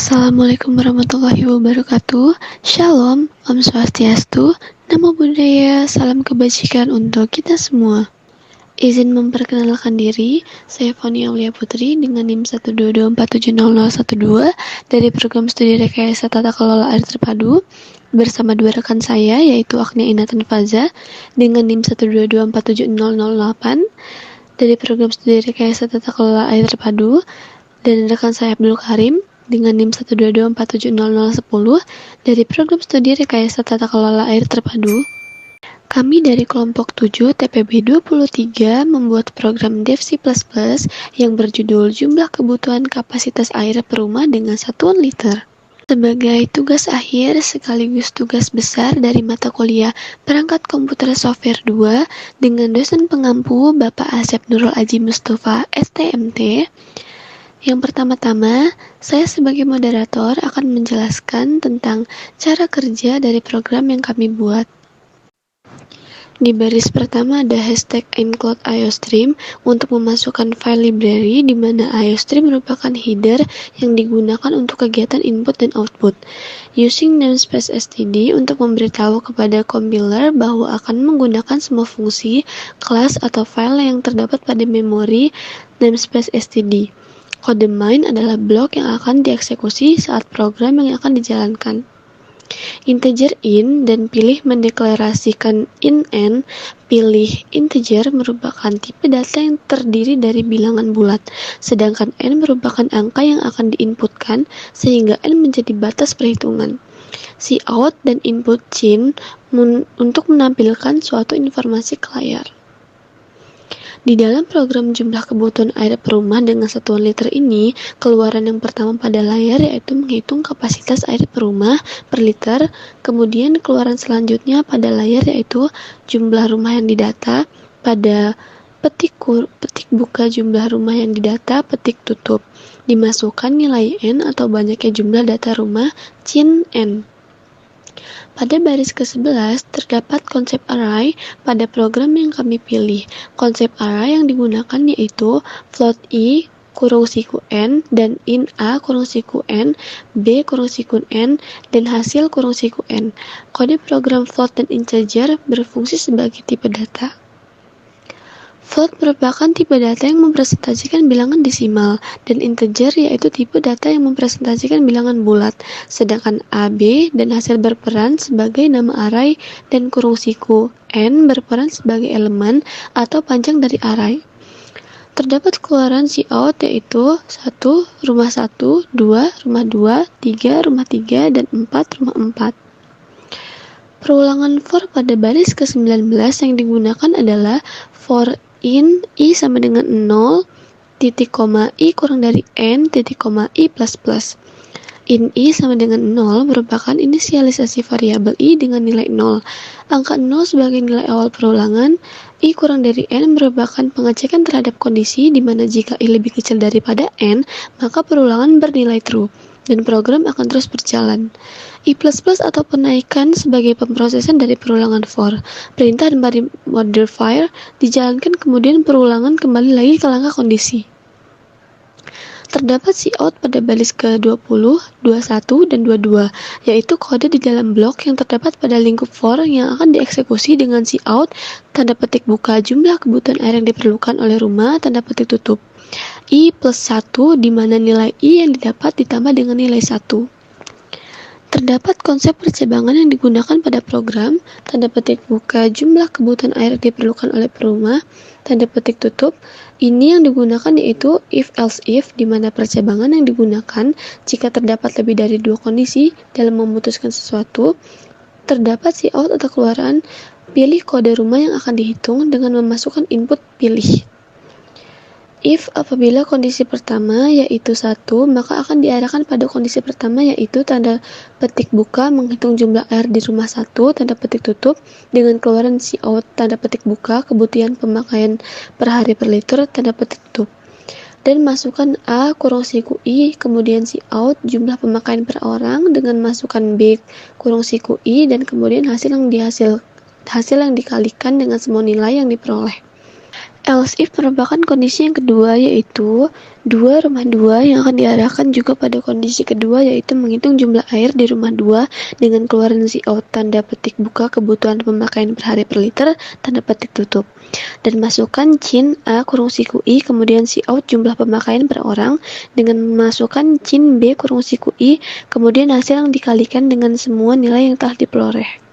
Assalamualaikum warahmatullahi wabarakatuh. Shalom, Om Swastiastu, Namo Buddhaya, salam kebajikan untuk kita semua. Izin memperkenalkan diri, saya Foni Aulia Putri dengan NIM 122470012 dari program studi rekayasa tata kelola air terpadu bersama dua rekan saya yaitu Agnia Inatan Faza dengan NIM 122470008 dari program studi rekayasa tata kelola air terpadu dan rekan saya Abdul Karim dengan NIM 122470010 dari program studi rekayasa tata kelola air terpadu. Kami dari kelompok 7 TPB 23 membuat program DevC++ yang berjudul Jumlah Kebutuhan Kapasitas Air per Rumah dengan Satuan Liter. Sebagai tugas akhir sekaligus tugas besar dari mata kuliah Perangkat Komputer Software 2 dengan dosen pengampu Bapak Asep Nurul Aji Mustafa STMT. Yang pertama-tama, saya sebagai moderator akan menjelaskan tentang cara kerja dari program yang kami buat. Di baris pertama ada hashtag include IOStream untuk memasukkan file library di mana IOStream merupakan header yang digunakan untuk kegiatan input dan output. Using namespace std untuk memberitahu kepada compiler bahwa akan menggunakan semua fungsi, kelas, atau file yang terdapat pada memori namespace std. Kode main adalah blok yang akan dieksekusi saat program yang akan dijalankan. Integer in dan pilih mendeklarasikan int, pilih integer merupakan tipe data yang terdiri dari bilangan bulat, sedangkan n merupakan angka yang akan diinputkan sehingga n menjadi batas perhitungan. Cout dan input chain untuk menampilkan suatu informasi ke layar. Di dalam program jumlah kebutuhan air per rumah dengan satuan liter ini, keluaran yang pertama pada layar yaitu menghitung kapasitas air per rumah per liter, kemudian keluaran selanjutnya pada layar yaitu jumlah rumah yang didata, pada petik buka jumlah rumah yang didata, petik tutup, dimasukkan nilai n atau banyaknya jumlah data rumah, cin n. Pada baris ke-11 terdapat konsep array pada program yang kami pilih. Konsep array yang digunakan yaitu float i kurung siku n dan int a kurung siku n, b kurung siku n, dan hasil kurung siku n. Kode program float dan integer berfungsi sebagai tipe data. Float merupakan tipe data yang mempresentasikan bilangan desimal, dan integer yaitu tipe data yang mempresentasikan bilangan bulat, sedangkan A, B, dan hasil berperan sebagai nama array dan kurung siku n berperan sebagai elemen atau panjang dari array. Terdapat keluaran cout yaitu 1, rumah 1, 2, rumah 2, 3, rumah 3, dan 4, rumah 4. Perulangan for pada baris ke-19 yang digunakan adalah for in i sama dengan 0, titik koma i kurang dari n, titik koma i plus plus. In i sama dengan 0 merupakan inisialisasi variabel i dengan nilai 0. Angka 0 sebagai nilai awal perulangan, i kurang dari n merupakan pengecekan terhadap kondisi di mana jika i lebih kecil daripada n, maka perulangan bernilai true dan program akan terus berjalan. I++ atau penaikan sebagai pemrosesan dari perulangan for. Perintah dari modifier dijalankan kemudian perulangan kembali lagi ke langkah kondisi. Terdapat cout pada baris ke-20, 21, dan 22, yaitu kode di dalam blok yang terdapat pada lingkup for yang akan dieksekusi dengan cout, tanda petik buka jumlah kebutuhan air yang diperlukan oleh rumah, tanda petik tutup. I plus 1 di mana nilai I yang didapat ditambah dengan nilai 1. Terdapat konsep percabangan yang digunakan pada program, tanda petik buka jumlah kebutuhan air yang diperlukan oleh rumah, tanda petik tutup. Ini yang digunakan yaitu if-else-if di mana percabangan yang digunakan jika terdapat lebih dari dua kondisi dalam memutuskan sesuatu. Terdapat cout atau keluaran pilih kode rumah yang akan dihitung dengan memasukkan input pilih. If apabila kondisi pertama yaitu 1, maka akan diarahkan pada kondisi pertama yaitu tanda petik buka menghitung jumlah air di rumah 1, tanda petik tutup, dengan keluaran cout tanda petik buka kebutuhan pemakaian per hari per liter, tanda petik tutup. Dan masukkan A kurung siku I, kemudian cout jumlah pemakaian per orang dengan masukkan B kurung siku I, dan kemudian hasil yang dikalikan dengan semua nilai yang diperoleh. Else if merupakan kondisi yang kedua, yaitu 2 rumah 2 yang akan diarahkan juga pada kondisi kedua, yaitu menghitung jumlah air di rumah 2 dengan keluaran Cout tanda petik buka kebutuhan pemakaian per hari per liter tanda petik tutup, dan masukkan cin A kurung siku I kemudian Cout jumlah pemakaian per orang dengan memasukkan cin B kurung siku I kemudian hasil yang dikalikan dengan semua nilai yang telah diperoleh.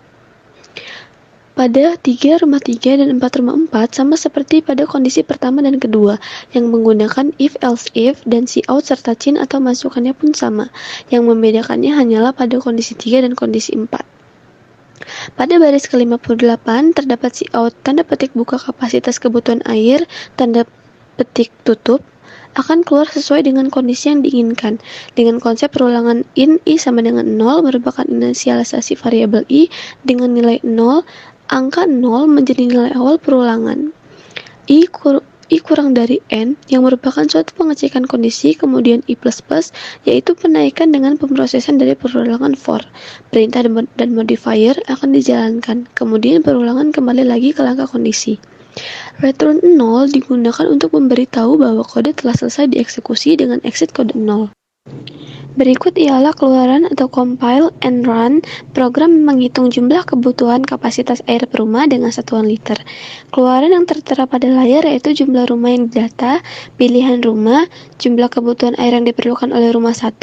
Pada 3 rumah 3 dan 4 rumah 4 sama seperti pada kondisi pertama dan kedua, yang menggunakan if, else if, dan Cout serta cin atau masukannya pun sama. Yang membedakannya hanyalah pada kondisi 3 dan kondisi 4. Pada baris ke-58 terdapat Cout tanda petik buka kapasitas kebutuhan air tanda petik tutup akan keluar sesuai dengan kondisi yang diinginkan. Dengan konsep perulangan in I sama dengan 0 merupakan inisialisasi variabel I dengan nilai 0, angka 0 menjadi nilai awal perulangan. I kurang dari N yang merupakan suatu pengecekan kondisi, kemudian I++, yaitu penaikan dengan pemrosesan dari perulangan for. Perintah dan modifier akan dijalankan, kemudian perulangan kembali lagi ke langkah kondisi. Return 0 digunakan untuk memberitahu bahwa kode telah selesai dieksekusi dengan exit kode 0. Berikut ialah keluaran atau compile and run program menghitung jumlah kebutuhan kapasitas air per rumah dengan satuan liter. Keluaran yang tertera pada layar yaitu jumlah rumah yang didata, pilihan rumah, jumlah kebutuhan air yang diperlukan oleh rumah 1,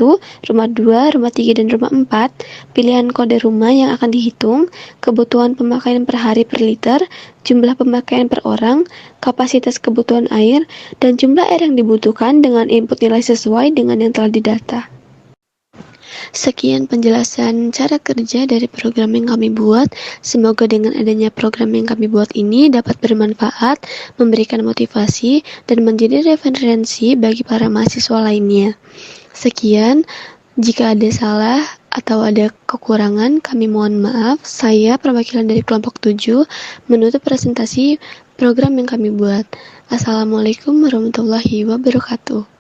rumah 2, rumah 3, dan rumah 4, pilihan kode rumah yang akan dihitung, kebutuhan pemakaian per hari per liter, jumlah pemakaian per orang, kapasitas kebutuhan air, dan jumlah air yang dibutuhkan dengan input nilai sesuai dengan yang telah didata. Sekian penjelasan cara kerja dari program yang kami buat. Semoga dengan adanya program yang kami buat ini dapat bermanfaat, memberikan motivasi, dan menjadi referensi bagi para mahasiswa lainnya. Sekian, jika ada salah atau ada kekurangan, kami mohon maaf. Saya, perwakilan dari kelompok 7, menutup presentasi program yang kami buat. Assalamualaikum warahmatullahi wabarakatuh.